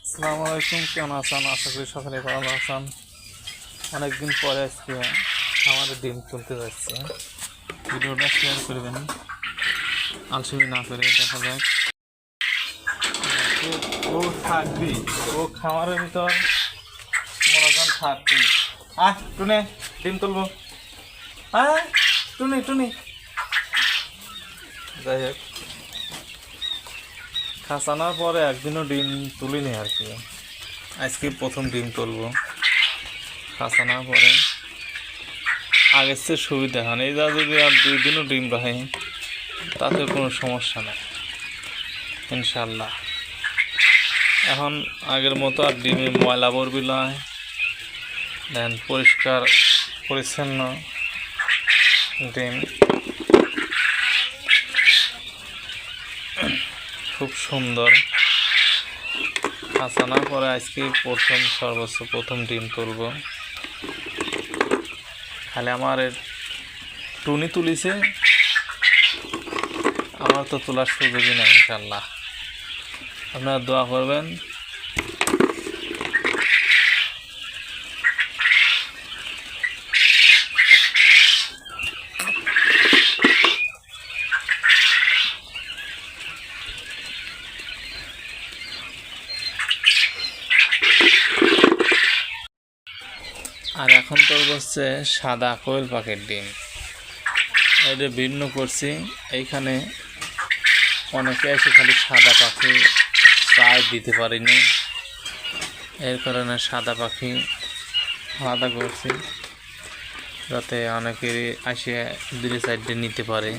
আসসালামু আলাইকুম, কেমন আছেন? আশা করি সকালে ভালো আছেন। অনেকদিন পরে আজকে আমাদের ডিম তুলতে যাচ্ছে। ভিডিওটা শেয়ার করবেন, আলসেমি না করে। দেখা যাক ও থাকবি, ও খামারের ভিতর মনে করেন থাকবি। টুনে ডিম তুলবো। টুনি টুনি যাই হোক, খাসানোর পরে একদিনও ডিম তুলিনি আর কি। আজকে প্রথম ডিম তুলবো খাসানোর পরে। আগের চেয়ে সুবিধা হয় এই যা, যদি আর 2 দিনও ডিম রাখে তাতে কোনো সমস্যা নেই ইনশাল্লাহ। এখন আগের মতো আর ডিমে ময়লা বরবি নয়, দেন পরিষ্কার পরিচ্ছন্ন ডিম, খুব সুন্দর। খাসানোর পরে আজকে সর্বোচ্চ প্রথম ডিম তুলব। খালি আমার টুনি তুলিছে, আমার তো তোলার সুযোগই নেই ইনশাল্লাহ। আপনারা দোয়া করবেন। আর এখন তো হচ্ছে সাদা কোয়েল পাখির ডিম, এটা ভিন্ন করছি। এইখানে অনেকে এসে খালি সাদা পাখি চায় দিতে পারিনি, এর কারণে সাদা পাখি আলাদা করছি, যাতে অনেকেরই আসে 2 সাইডে নিতে পারে।